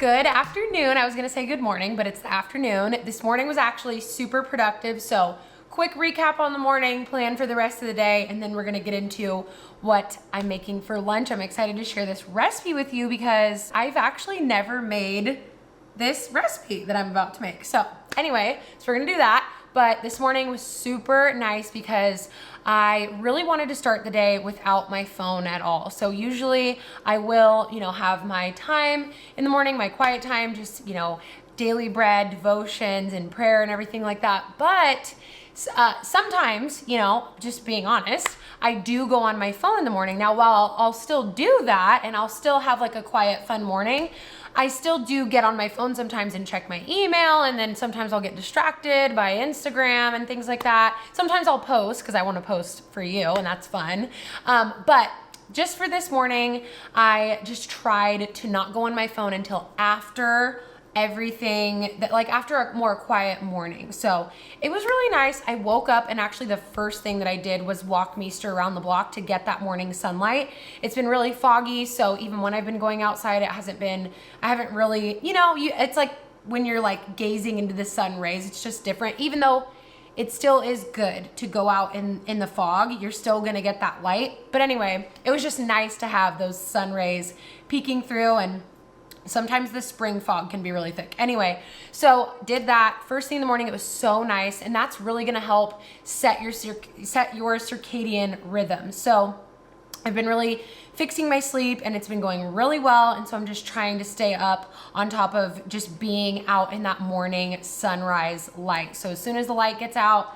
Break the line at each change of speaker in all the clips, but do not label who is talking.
Good afternoon. I was gonna say good morning, but it's the afternoon. This morning was actually super productive, so quick recap on the morning, plan for the rest of the day, and then we're gonna get into what I'm making for lunch. I'm excited to share this recipe with you because I've actually never made this recipe that I'm about to make. So anyway, so we're gonna do that. But this morning was super nice because I really wanted to start the day without my phone at all. So usually I will, have my time in the morning, my quiet time, just, daily bread, devotions and prayer and everything like that. But sometimes, just being honest, I do go on my phone in the morning. Now, while I'll still do that and I'll still have like a quiet, fun morning, I still do get on my phone sometimes and check my email, and then sometimes I'll get distracted by Instagram and things like that. Sometimes I'll post because I want to post for you, and that's fun. But just for this morning, I just tried to not go on my phone until after everything, after a more quiet morning. So it was really nice. I woke up and actually the first thing that I did was walk Meester around the block to get that morning sunlight. It's been really foggy, so even when I've been going outside, I haven't really, it's like when you're like gazing into the sun rays, it's just different. Even though it still is good to go out in the fog, you're still gonna get that light. But anyway, it was just nice to have those sun rays peeking through, and sometimes the spring fog can be really thick. Anyway, so did that first thing in the morning. It was so nice, and that's really gonna help set your circadian rhythm. So I've been really fixing my sleep, and it's been going really well, and so I'm just trying to stay up on top of just being out in that morning sunrise light. So as soon as the light gets out,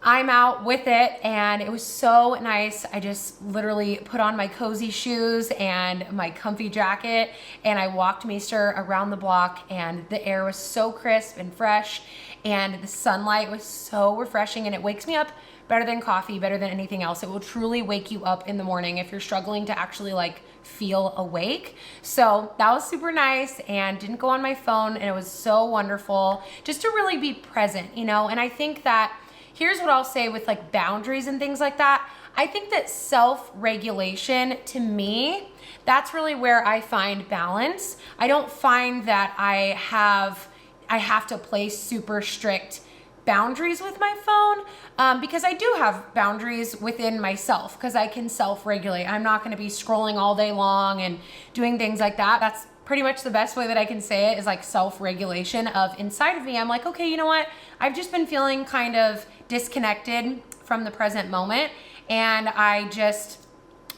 I'm out with it, and it was so nice. I just literally put on my cozy shoes and my comfy jacket, and I walked Meester around the block, and the air was so crisp and fresh, and the sunlight was so refreshing, and it wakes me up better than coffee, better than anything else. It will truly wake you up in the morning if you're struggling to actually feel awake. So that was super nice, and didn't go on my phone, and it was so wonderful just to really be present, and I think that here's what I'll say with boundaries and things like that. I think that self-regulation, to me, that's really where I find balance. I don't find that I have to place super strict boundaries with my phone, because I do have boundaries within myself because I can self-regulate. I'm not gonna be scrolling all day long and doing things like that. That's pretty much the best way that I can say it, is self-regulation of inside of me. I'm like, okay, you know what? I've just been feeling kind of disconnected from the present moment, and I just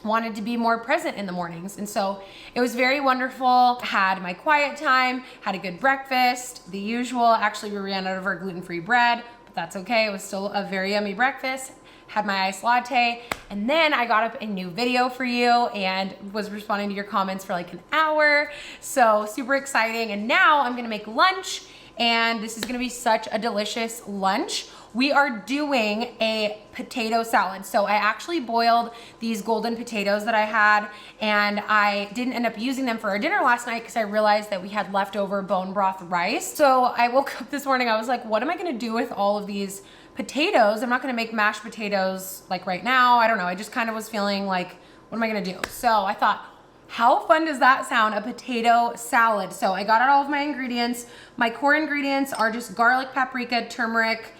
wanted to be more present in the mornings. And so it was very wonderful. Had my quiet time, had a good breakfast, the usual. Actually, we ran out of our gluten-free bread, but that's okay. It was still a very yummy breakfast. Had my iced latte, and then I got up a new video for you and was responding to your comments for an hour. So super exciting. And now I'm gonna make lunch, and this is gonna be such a delicious lunch. We are doing a potato salad. So I actually boiled these golden potatoes that I had, and I didn't end up using them for our dinner last night because I realized that we had leftover bone broth rice. So I woke up this morning, I was like, what am I gonna do with all of these potatoes? I'm not gonna make mashed potatoes right now. I don't know, I just kind of was feeling what am I gonna do? So I thought, how fun does that sound, a potato salad? So I got out all of my ingredients. My core ingredients are just garlic, paprika, turmeric,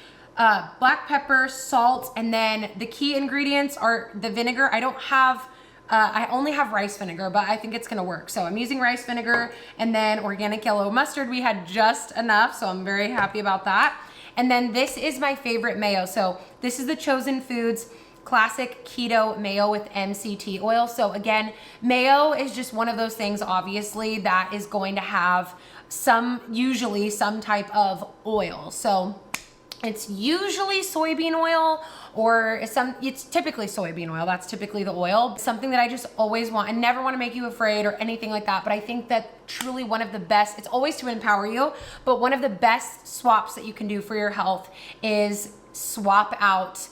black pepper, salt, and then the key ingredients are the vinegar. I only have rice vinegar, but I think it's gonna work. So I'm using rice vinegar, and then organic yellow mustard. We had just enough, so I'm very happy about that. And then this is my favorite mayo. So this is the Chosen Foods classic keto mayo with MCT oil. So again, mayo is just one of those things, obviously, that is going to have usually some type of oil. So it's usually soybean oil, or it's typically soybean oil. That's typically the oil. Something that I just always want. I never want to make you afraid or anything like that, but I think that truly one of the best, it's always to empower you, but one of the best swaps that you can do for your health is swap out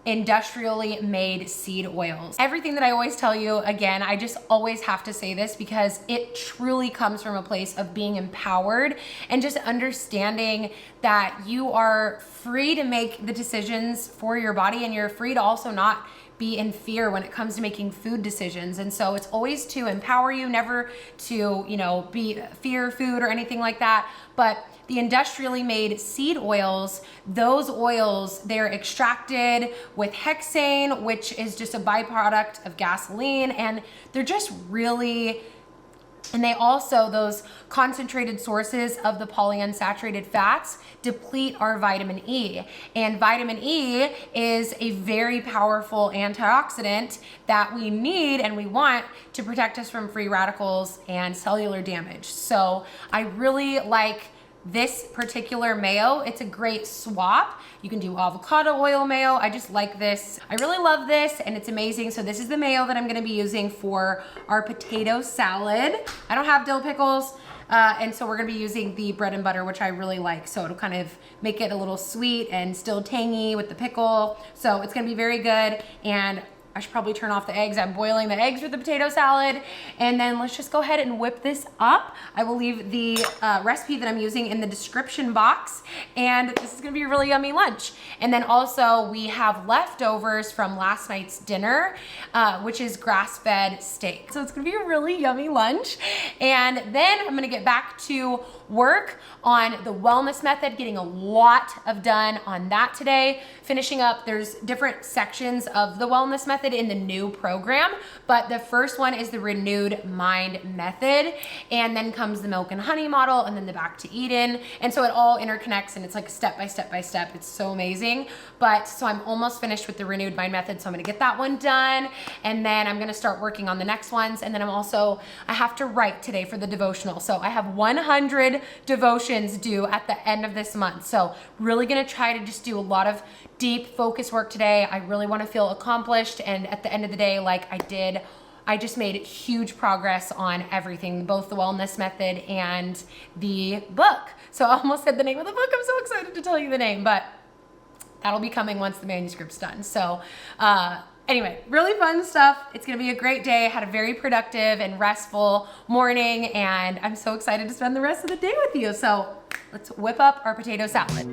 industrially made seed oils. Everything that I always tell you, again, I just always have to say this because it truly comes from a place of being empowered and just understanding that you are free to make the decisions for your body, and you're free to also not be in fear when it comes to making food decisions. And so it's always to empower you, never to, you know, be fear food or anything like that. But the industrially made seed oils, those oils, they're extracted with hexane, which is just a byproduct of gasoline. And they're just really, and they also, those concentrated sources of the polyunsaturated fats deplete our vitamin E. And vitamin E is a very powerful antioxidant that we need and we want to protect us from free radicals and cellular damage. So I really like this particular mayo. It's a great swap. You can do avocado oil mayo. I just like this. I really love this and it's amazing. So this is the mayo that I'm gonna be using for our potato salad. I don't have dill pickles, and so we're gonna be using the bread and butter, which I really like. So it'll kind of make it a little sweet and still tangy with the pickle. So it's gonna be very good. And I should probably turn off the eggs. I'm boiling the eggs for the potato salad. And then let's just go ahead and whip this up. I will leave the recipe that I'm using in the description box. And this is gonna be a really yummy lunch. And then also we have leftovers from last night's dinner, which is grass-fed steak. So it's gonna be a really yummy lunch. And then I'm gonna get back to work on the wellness method, getting a lot of done on that today. Finishing up, there's different sections of the wellness method in the new program, but the first one is the renewed mind method, and then comes the milk and honey model, and then the back to Eden. And so it all interconnects and it's like step by step by step. It's so amazing. But so I'm almost finished with the renewed mind method. So I'm gonna get that one done. And then I'm gonna start working on the next ones. And then I have to write today for the devotional. So I have 100 devotions due at the end of this month. So really gonna try to just do a lot of deep focus work today. I really wanna feel accomplished. And at the end of the day, like I just made huge progress on everything, both the wellness method and the book. So I almost said the name of the book. I'm so excited to tell you the name, but that'll be coming once the manuscript's done. So anyway, really fun stuff. It's gonna be a great day. I had a very productive and restful morning, and I'm so excited to spend the rest of the day with you. So let's whip up our potato salad.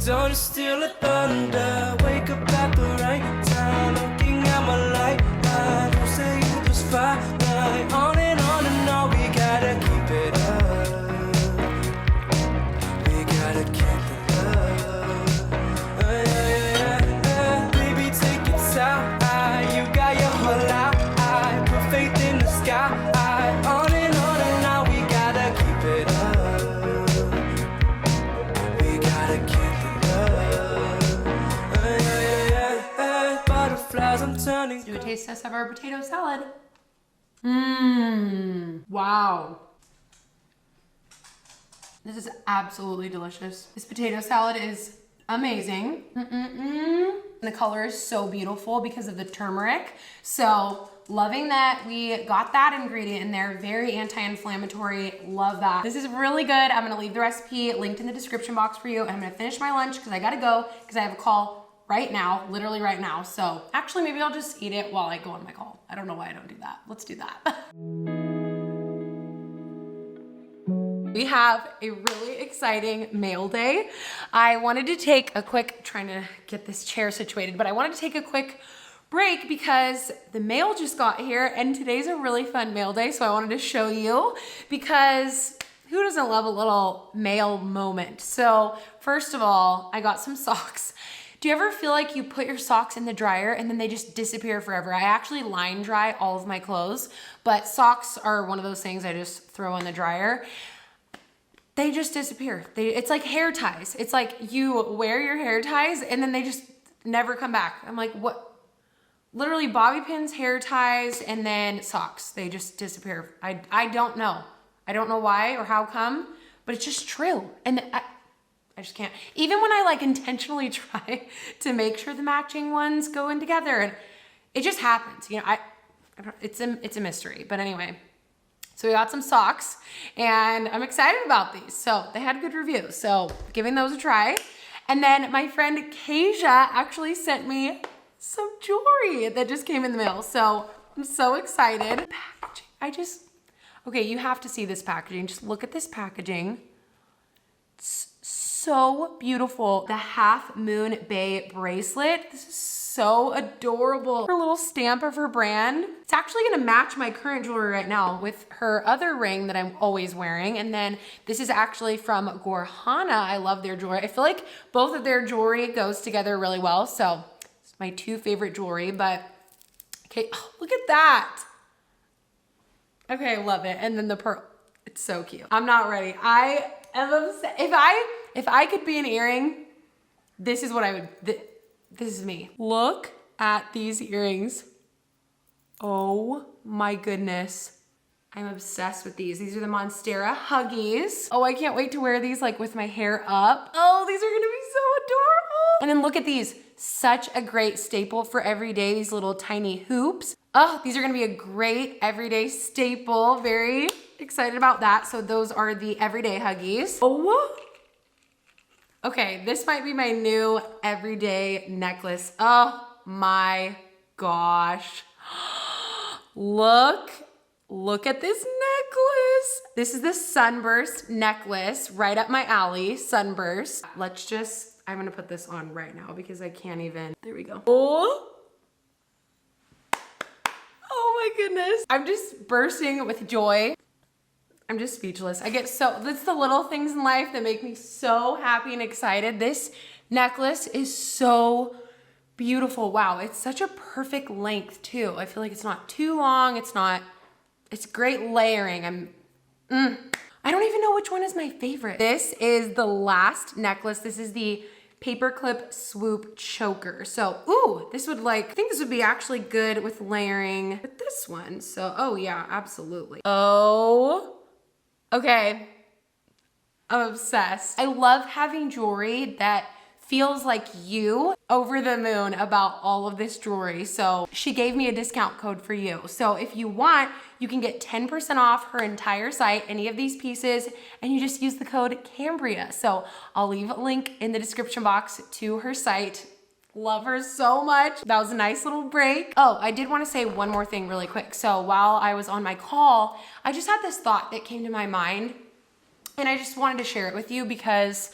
Don't steal a thunder, wake up at the right time, looking at my light, don't say you just fine, on and on, we gotta keep it up, we gotta keep it up, baby take it out, you got your whole life, put faith in the sky, on and on, we gotta keep it up, we gotta keep it. I'm turning.
Do a taste test of our potato salad. Wow. This is absolutely delicious. This potato salad is amazing. The color is so beautiful because of the turmeric. So loving that we got that ingredient in there. Very anti-inflammatory. Love that. This is really good. I'm gonna leave the recipe linked in the description box for you. And I'm gonna finish my lunch because I gotta go because I have a call right now, literally right now. So actually maybe I'll just eat it while I go on my call. I don't know why I don't do that. Let's do that. We have a really exciting mail day. I wanted to take a quick, trying to get this chair situated, but I wanted to take a quick break because the mail just got here and today's a really fun mail day. So I wanted to show you because who doesn't love a little mail moment? So first of all, I got some socks. Do you ever feel like you put your socks in the dryer and then they just disappear forever? I actually line dry all of my clothes, but socks are one of those things I just throw in the dryer. They just disappear. It's like hair ties. It's like you wear your hair ties and then they just never come back. I'm like, what? Literally bobby pins, hair ties, and then socks. They just disappear. I don't know. I don't know why or how come, but it's just true. And I just can't. Even when I like intentionally try to make sure the matching ones go in together, and it just happens. You know, it's a mystery. But anyway, so we got some socks, and I'm excited about these. So they had good reviews. So giving those a try. And then my friend Kasia actually sent me some jewelry that just came in the mail. So I'm so excited. Packaging. Okay, you have to see this packaging. Just look at this packaging. It's so beautiful. The Half Moon Bay bracelet. This is so adorable. Her little stamp of her brand. It's actually gonna match my current jewelry right now with her other ring that I'm always wearing. And then this is actually from Gorhana. I love their jewelry. I feel like both of their jewelry goes together really well. So it's my two favorite jewelry, but okay, oh, look at that. Okay, I love it. And then the pearl, it's so cute. I'm not ready. I am obsessed. If I could be an earring, this is what I would, this is me. Look at these earrings. Oh my goodness. I'm obsessed with these. These are the Monstera Huggies. Oh, I can't wait to wear these like with my hair up. Oh, these are gonna be so adorable. And then look at these. Such a great staple for every day, these little tiny hoops. Oh, these are gonna be a great everyday staple. Very excited about that. So those are the everyday Huggies. Oh, okay, this might be my new everyday necklace. Oh my gosh. Look at this necklace. This is the Sunburst necklace, right up my alley, Sunburst. I'm gonna put this on right now because I can't even, there we go. Oh my goodness. I'm just bursting with joy. I'm just speechless. It's the little things in life that make me so happy and excited. This necklace is so beautiful. Wow, it's such a perfect length too. I feel like it's not too long. It's great layering. I don't even know which one is my favorite. This is the last necklace. This is the Paperclip Swoop Choker. So, ooh, I think this would be actually good with layering with this one. So, oh yeah, absolutely. Oh, okay. I'm obsessed. I love having jewelry that feels like you. Over the moon about all of this jewelry. So she gave me a discount code for you. So if you want, you can get 10% off her entire site, any of these pieces, and you just use the code Cambria. So I'll leave a link in the description box to her site. Love her so much. That was a nice little break. Oh, I did want to say one more thing really quick. So while I was on my call, I just had this thought that came to my mind, and I just wanted to share it with you because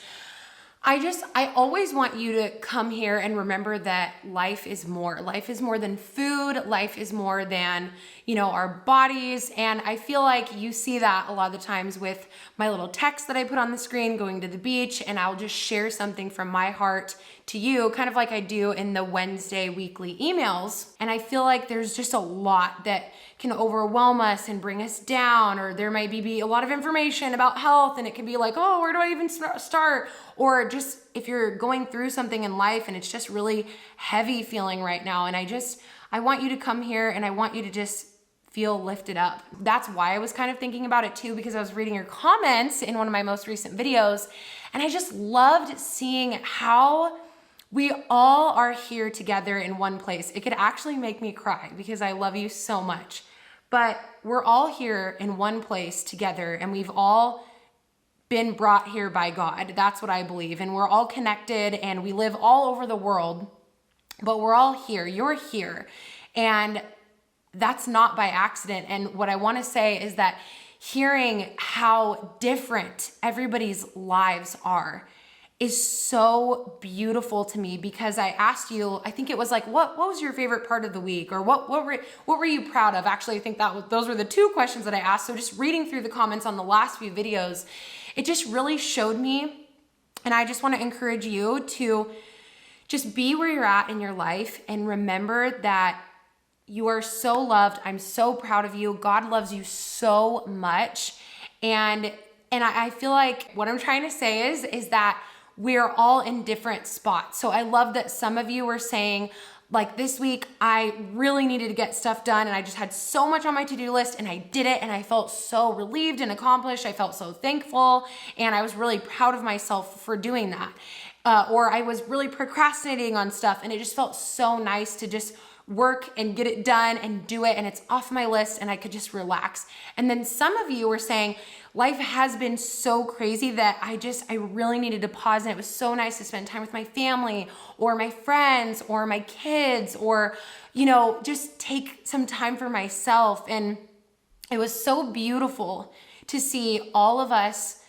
I always want you to come here and remember that life is more. Life is more than food. Life is more than, our bodies. And I feel like you see that a lot of the times with my little text that I put on the screen going to the beach, and I'll just share something from my heart to you, kind of like I do in the Wednesday weekly emails. And I feel like there's just a lot that can overwhelm us and bring us down, or there might be a lot of information about health, and it can be like, oh, where do I even start? Or just if you're going through something in life and it's just really heavy feeling right now, and I want you to come here and I want you to just feel lifted up. That's why I was kind of thinking about it too, because I was reading your comments in one of my most recent videos, and I just loved seeing how we all are here together in one place. It could actually make me cry because I love you so much. But we're all here in one place together, and we've all been brought here by God. That's what I believe. And we're all connected, and we live all over the world, but we're all here. You're here. And that's not by accident. And what I want to say is that hearing how different everybody's lives are is so beautiful to me, because I asked you, I think it was like, what was your favorite part of the week? Or what were you proud of? Actually, I think those were the two questions that I asked. So just reading through the comments on the last few videos, it just really showed me. And I just want to encourage you to just be where you're at in your life and remember that you are so loved. I'm so proud of you. God loves you so much. And I feel like what I'm trying to say is that we're all in different spots. So I love that some of you were saying, like, this week, I really needed to get stuff done, and I just had so much on my to-do list, and I did it, and I felt so relieved and accomplished. I felt so thankful, and I was really proud of myself for doing that. Or I was really procrastinating on stuff, and it just felt so nice to just work and get it done and do it, and it's off my list, and I could just relax. And then some of you were saying, life has been so crazy that I really needed to pause, and it was so nice to spend time with my family or my friends or my kids, or, just take some time for myself. And it was so beautiful to see all of us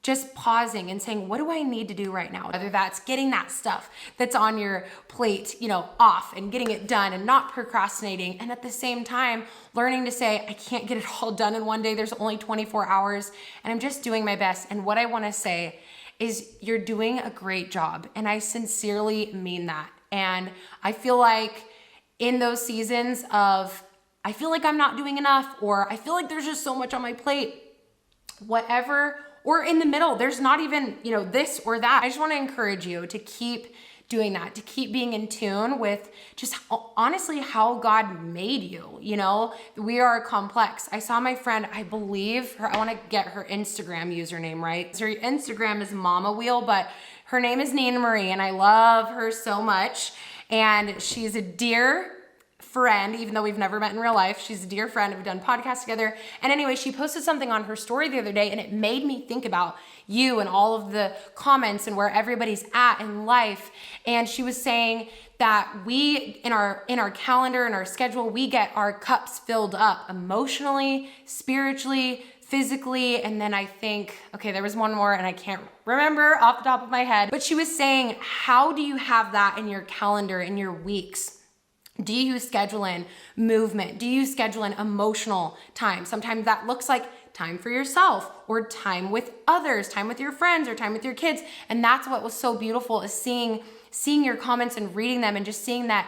just pausing and saying, what do I need to do right now? Whether that's getting that stuff that's on your plate, off and getting it done and not procrastinating. And at the same time, learning to say, I can't get it all done in one day. There's only 24 hours and I'm just doing my best. And what I want to say is you're doing a great job. And I sincerely mean that. And I feel like in those seasons of, I feel like I'm not doing enough, or I feel like there's just so much on my plate, whatever, or in the middle, there's not even, this or that. I just want to encourage you to keep doing that, to keep being in tune with just honestly how God made you. We are complex. I saw my friend, I believe her, I want to get her Instagram username right. Her Instagram is Mama Wheel, but her name is Nina Marie, and I love her so much. And she's a dear friend, even though we've never met in real life. She's a dear friend. We've done podcasts together. And anyway, she posted something on her story the other day, and it made me think about you and all of the comments and where everybody's at in life. And she was saying that we, in our calendar and our schedule, we get our cups filled up emotionally, spiritually, physically. And then I think, okay, there was one more and I can't remember off the top of my head, but she was saying, how do you have that in your calendar, in your weeks? Do you schedule in movement? Do you schedule in emotional time? Sometimes that looks like time for yourself, or time with others, time with your friends, or time with your kids. And that's what was so beautiful, is seeing your comments and reading them, and just seeing that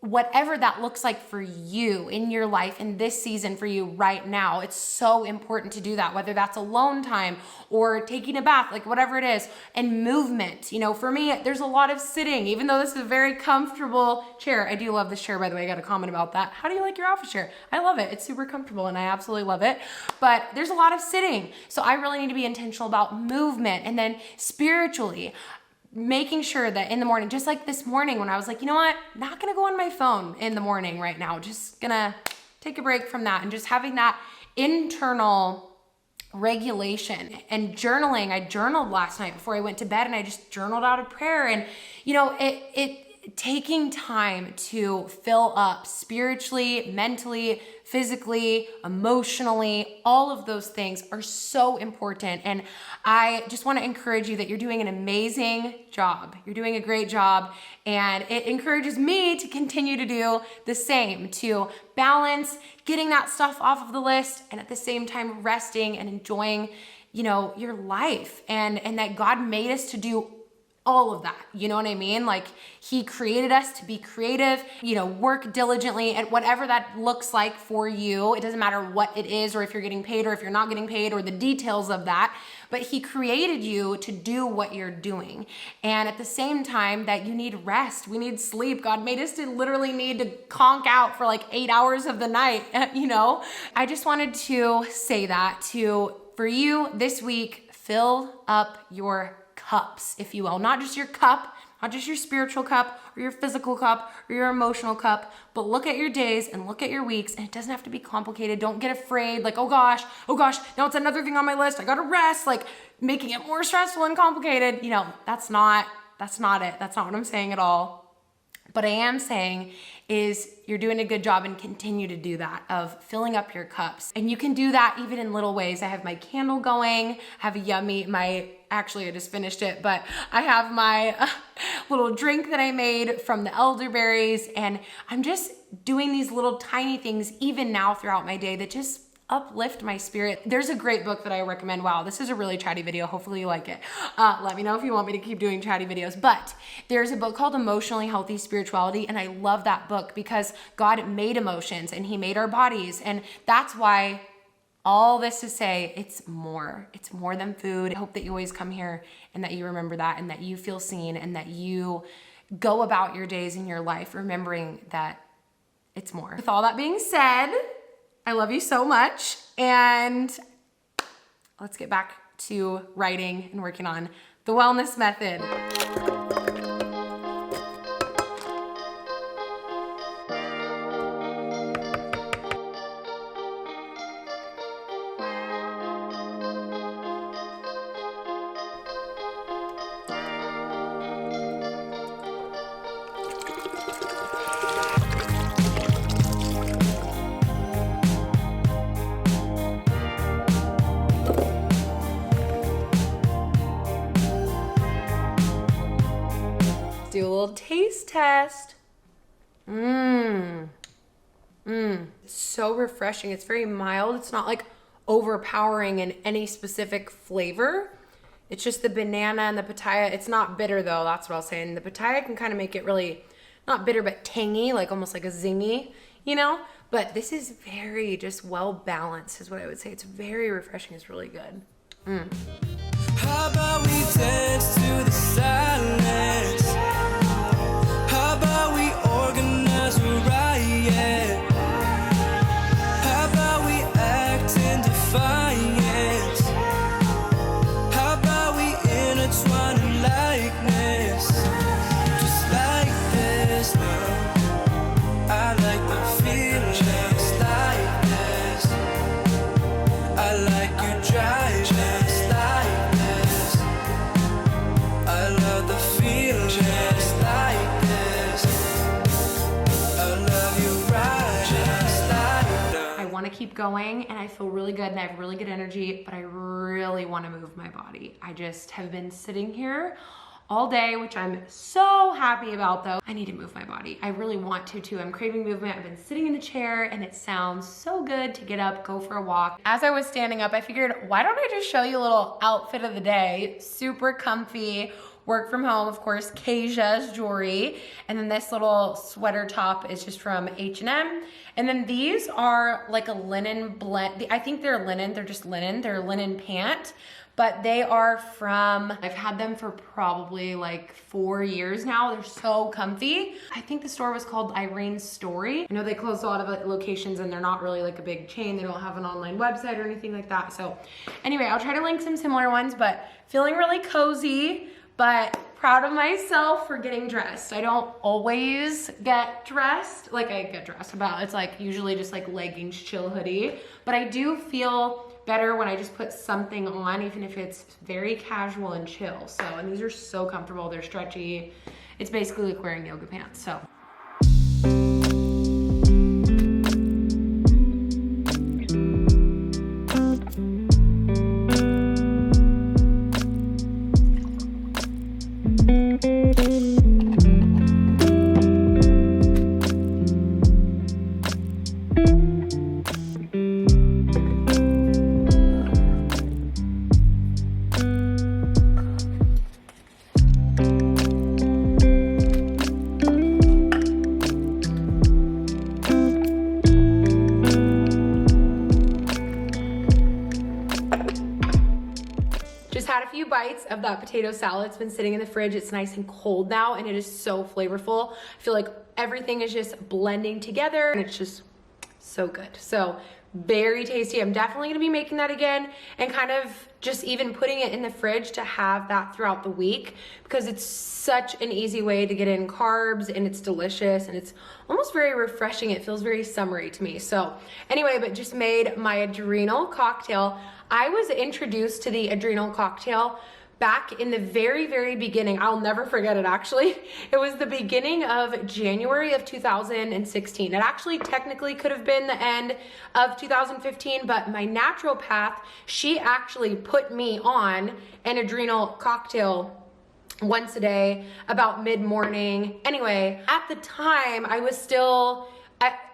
whatever that looks like for you in your life in this season for you right now, it's so important to do that, whether that's alone time or taking a bath, like whatever it is. And movement, for me, there's a lot of sitting, even though this is a very comfortable chair. I do love this chair, by the way. I got a comment about that. How do you like your office chair? I love it. It's super comfortable and I absolutely love it. But there's a lot of sitting. So I really need to be intentional about movement. And then spiritually, making sure that in the morning, just like this morning when I was like, not gonna go on my phone in the morning right now, just gonna take a break from that, and just having that internal regulation. And journaling, I journaled last night before I went to bed, and I just journaled out a prayer. And it taking time to fill up spiritually, mentally, physically, emotionally, all of those things are so important. And I just want to encourage you that you're doing an amazing job. You're doing a great job. And it encourages me to continue to do the same, to balance getting that stuff off of the list, and at the same time resting and enjoying, your life. And that God made us to do all of that. You know what I mean? Like, he created us to be creative, work diligently at whatever that looks like for you. It doesn't matter what it is, or if you're getting paid or if you're not getting paid, or the details of that, but he created you to do what you're doing. And at the same time that you need rest, we need sleep. God made us to literally need to conk out for like 8 hours of the night, I just wanted to say that for you this week, fill up your cups, if you will. Not just your cup, not just your spiritual cup or your physical cup or your emotional cup, but look at your days and look at your weeks. And it doesn't have to be complicated. Don't get afraid, like, oh gosh, now it's another thing on my list. I gotta rest, like making it more stressful and complicated. That's not it. That's not what I'm saying at all. What I am saying is you're doing a good job, and continue to do that, of filling up your cups. And you can do that even in little ways. I have my candle going, I have I just finished it, but I have my little drink that I made from the elderberries, and I'm just doing these little tiny things even now throughout my day that just uplift my spirit. There's a great book that I recommend. Wow, this is a really chatty video. Hopefully you like it. Let me know if you want me to keep doing chatty videos. But there's a book called Emotionally Healthy Spirituality, and I love that book because God made emotions and he made our bodies. And that's why all this to say, it's more than food. I hope that you always come here and that you remember that, and that you feel seen, and that you go about your days in your life remembering that it's more. With all that being said, I love you so much, and let's get back to writing and working on the wellness method. little taste test. So refreshing. It's very mild. It's not like overpowering in any specific flavor. It's just the banana and the pitaya. It's not bitter though, that's what I was saying. The pitaya can kind of make it really, not bitter, but tangy, like almost like a zingy, you know? But this is very just well balanced is what I would say. It's very refreshing. It's really good.
How about we dance to the silence? How about we organize a riot? How about we act in defiance? How about we intertwine in likeness? Just like this now. I like the feeling just like this. I like you driving just like this. I love the feeling just like this. I love you right just like that.
I want to keep going and I feel really good and I have really good energy, but I really want to move my body. I just have been sitting here all day, which I'm so happy about though. I need to move my body. I really want to too. I'm craving movement. I've been sitting in the chair and it sounds so good to get up, go for a walk. As I was standing up, I figured, why don't I just show you a little outfit of the day? Super comfy, work from home, of course, Kasia's jewelry. And then this little sweater top is just from H&M. And then these are like a linen blend. I think they're linen, they're just linen. They're a linen pant. But they are from, I've had them for probably like 4 years now. They're so comfy. I think the store was called Irene's Story. I know they closed a lot of locations and they're not really like a big chain. They don't have an online website or anything like that. So anyway, I'll try to link some similar ones, but feeling really cozy, but proud of myself for getting dressed. I don't always get dressed. Like I get dressed about, it's like usually just like leggings, chill hoodie, but I do feel better when I just put something on, even if it's very casual and chill. So, and these are so comfortable, they're stretchy. It's basically like wearing yoga pants, so. Had a few bites of that potato salad. It's been sitting in the fridge. It's nice and cold now and it is so flavorful. I feel like everything is just blending together and it's just so good. So very tasty. I'm definitely gonna be making that again and kind of just even putting it in the fridge to have that throughout the week because it's such an easy way to get in carbs and it's delicious and it's almost very refreshing. It feels very summery to me. So anyway, but just made my adrenal cocktail. I was introduced to the adrenal cocktail back in the very, very beginning. I'll never forget it actually. It was the beginning of January of 2016. It actually technically could have been the end of 2015, but my naturopath, she actually put me on an adrenal cocktail once a day about mid-morning. Anyway, at the time I was still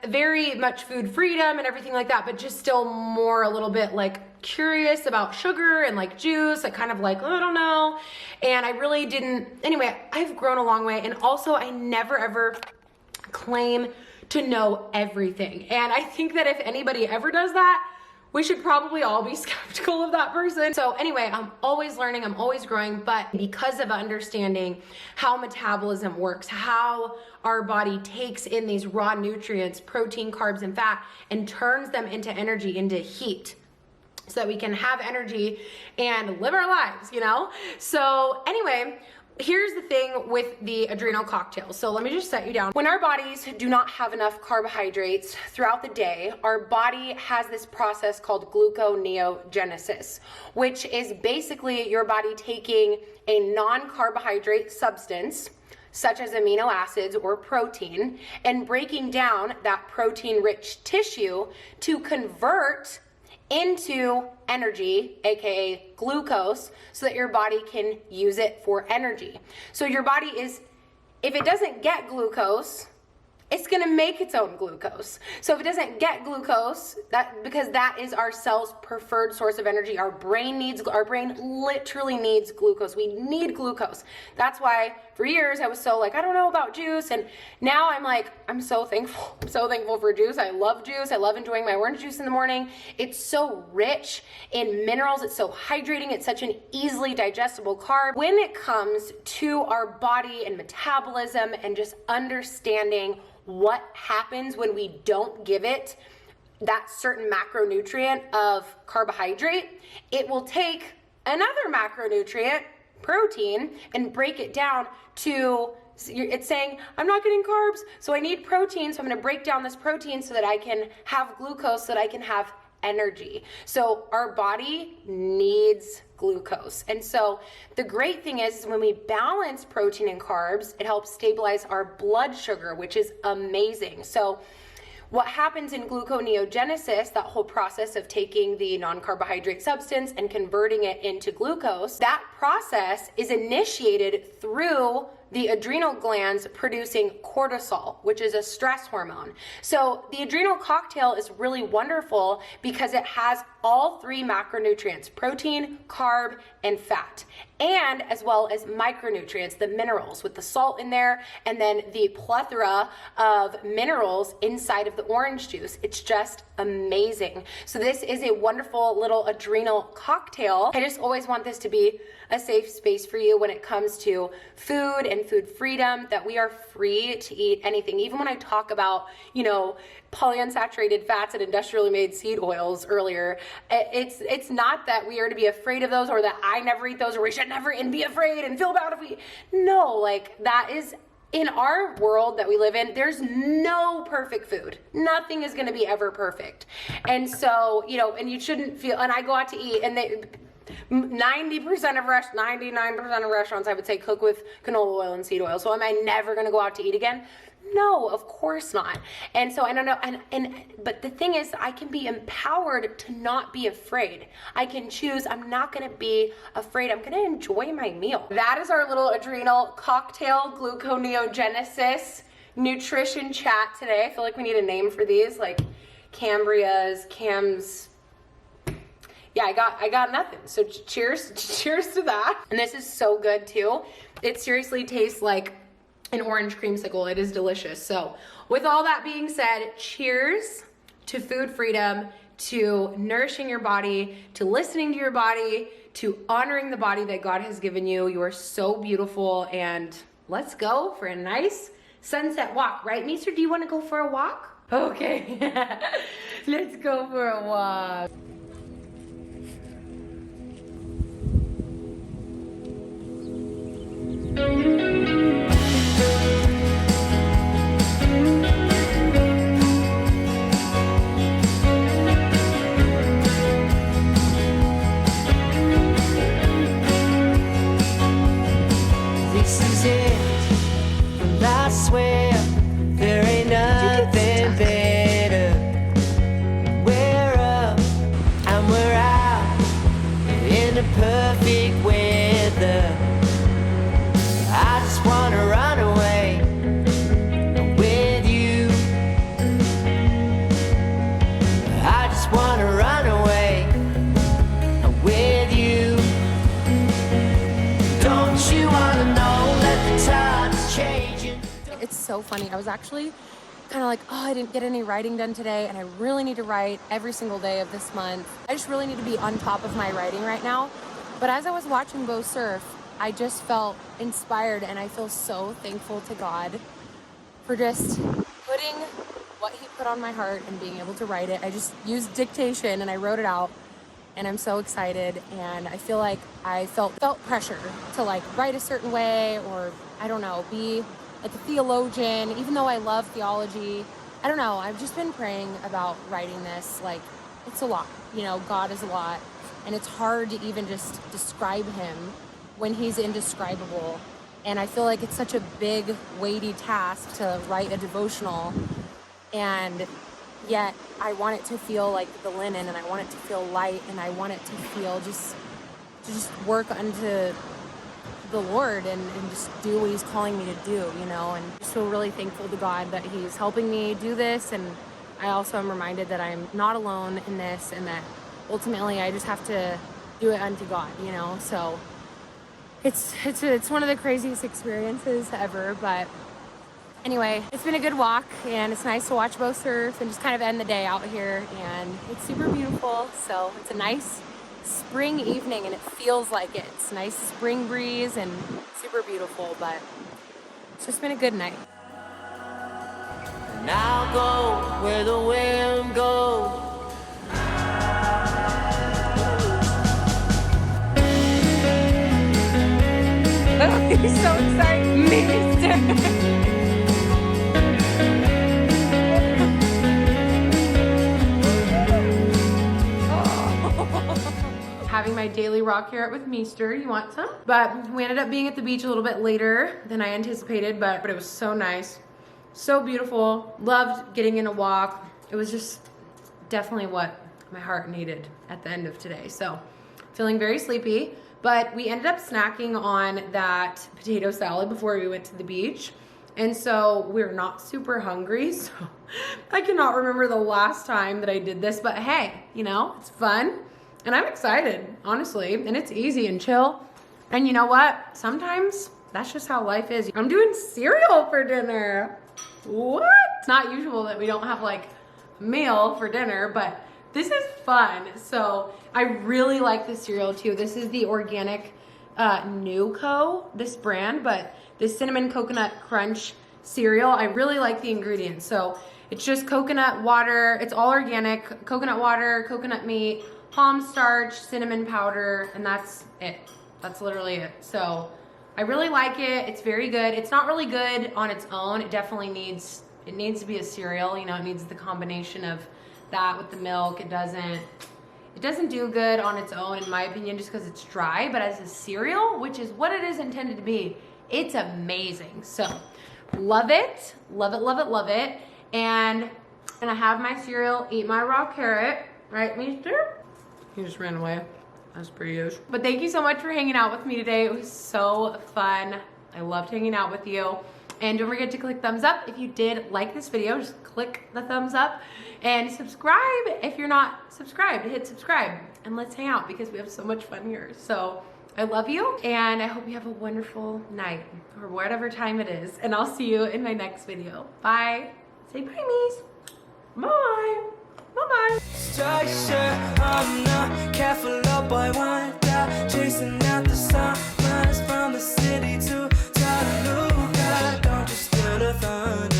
very much food freedom and everything like that, but just still more a little bit like curious about sugar and like juice, like kind of like, oh, I don't know. And I really didn't, anyway, I've grown a long way. And also I never ever claim to know everything. And I think that if anybody ever does that, we should probably all be skeptical of that person. So anyway, I'm always learning, I'm always growing, but because of understanding how metabolism works, how our body takes in these raw nutrients, protein, carbs, and fat, and turns them into energy, into heat, so that we can have energy and live our lives, you know? So anyway, here's the thing with the adrenal cocktail. So let me just set you down. When our bodies do not have enough carbohydrates throughout the day, our body has this process called gluconeogenesis, which is basically your body taking a non-carbohydrate substance, such as amino acids or protein, and breaking down that protein-rich tissue to convert into energy, aka glucose, so that your body can use it for energy. So your body is if it doesn't get glucose, it's gonna make its own glucose. So if it doesn't get glucose, because that is our cell's preferred source of energy. Our brain literally needs glucose. We need glucose. That's why for years I was so like, I don't know about juice. And now I'm like, I'm so thankful. I'm so thankful for juice. I love juice. I love enjoying my orange juice in the morning. It's so rich in minerals. It's so hydrating. It's such an easily digestible carb. When it comes to our body and metabolism and just understanding what happens when we don't give it that certain macronutrient of carbohydrate, it will take another macronutrient, protein, and break it down to, it's saying, I'm not getting carbs, so I need protein, so I'm gonna break down this protein so that I can have glucose, so that I can have energy. So our body needs glucose. And so the great thing is when we balance protein and carbs, it helps stabilize our blood sugar, which is amazing. So what happens in gluconeogenesis, that whole process of taking the non-carbohydrate substance and converting it into glucose, that process is initiated through the adrenal glands producing cortisol, which is a stress hormone. So the adrenal cocktail is really wonderful because it has all three macronutrients: protein, carb, and fat, and as well as micronutrients, the minerals with the salt in there, and then the plethora of minerals inside of the orange juice. It's just amazing. So this is a wonderful little adrenal cocktail. I just always want this to be a safe space for you when it comes to food and food freedom, that we are free to eat anything. Even when I talk about, polyunsaturated fats and industrially made seed oils earlier, it's not that we are to be afraid of those, or that I never eat those, or we should never and be afraid and feel bad if we, no, like that is, in our world that we live in, there's no perfect food. Nothing is gonna be ever perfect. And so, and you shouldn't feel, and I go out to eat and 99% of restaurants, I would say, cook with canola oil and seed oil. So am I never gonna go out to eat again? No, of course not. And so I don't know, but the thing is, I can be empowered to not be afraid. I can choose, I'm not gonna be afraid, I'm gonna enjoy my meal. That is our little adrenal cocktail gluconeogenesis nutrition chat today. I feel like we need a name for these, like Cambria's, Cam's. Yeah, I got nothing. So cheers to that. And this is so good too. It seriously tastes like an orange creamsicle. It is delicious. So with all that being said, cheers to food freedom, to nourishing your body, to listening to your body, to honoring the body that God has given you. You are so beautiful, and let's go for a nice sunset walk, right, Meester? Do you want to go for a walk? Okay, let's go for a walk.
This is it, and I swear there ain't nothing better. We're up and we're out in the perfect weather. I just wanna run away with you. I just wanna run away with you. Don't you wanna know that the time's changing?
It's so funny. I was actually kind of like, I didn't get any writing done today, and I really need to write every single day of this month. I just really need to be on top of my writing right now. But as I was watching Bo surf, I just felt inspired, and I feel so thankful to God for just putting what he put on my heart and being able to write it. I just used dictation and I wrote it out, and I'm so excited, and I feel like I felt pressure to like write a certain way, or I don't know, be like a theologian, even though I love theology. I don't know, I've just been praying about writing this. Like, it's a lot, God is a lot, and it's hard to even just describe him when he's indescribable. And I feel like it's such a big, weighty task to write a devotional, and yet I want it to feel like the linen, and I want it to feel light, and I want it to feel just work unto the Lord and just do what he's calling me to do, you know, and just feel really thankful to God that he's helping me do this. And I also am reminded that I'm not alone in this, and that ultimately I just have to do it unto God, you know. So it's one of the craziest experiences ever. But anyway, it's been a good walk, and it's nice to watch both surf and just kind of end the day out here, and it's super beautiful. So it's a nice spring evening, and it feels like it. It's a nice spring breeze and super beautiful, but it's just been a good night.
And I'll go where the wind goes.
He's so excited. Mister. Having my daily rock carrot with Meester. You want some? But we ended up being at the beach a little bit later than I anticipated, but it was so nice. So beautiful. Loved getting in a walk. It was just definitely what my heart needed at the end of today. So feeling very sleepy, but we ended up snacking on that potato salad before we went to the beach. And so we're not super hungry. So I cannot remember the last time that I did this, but hey, you know, it's fun. And I'm excited, honestly, and it's easy and chill. And you know what? Sometimes that's just how life is. I'm doing cereal for dinner. What? It's not usual that we don't have like a meal for dinner, but this is fun. So I really like this cereal too. This is the organic Nuco, this brand, but this cinnamon coconut crunch cereal, I really like the ingredients. So it's just coconut water. It's all organic, coconut water, coconut meat, palm starch, cinnamon powder, and that's it. That's literally it. So I really like it. It's very good. It's not really good on its own. It definitely needs to be a cereal. You know, it needs the combination of that with the milk. It doesn't do good on its own, in my opinion, just because it's dry. But as a cereal, which is what it is intended to be, it's amazing. So love it, love it, love it, love it. And I have my cereal, eat my raw carrot, right, Meester? He just ran away. That's pretty huge. But thank you so much for hanging out with me today. It was so fun. I loved hanging out with you. And don't forget to click thumbs up if you did like this video. Just click the thumbs up and subscribe if you're not subscribed. Hit subscribe and let's hang out because we have so much fun here. So I love you, and I hope you have a wonderful night or whatever time it is. And I'll see you in my next video. Bye. Say bye, Mies. Bye. Bye-bye.
I'm not careful, oh boy, wind out, chasing out the sunrise from the city to Chattanooga. Don't you steal the thunder.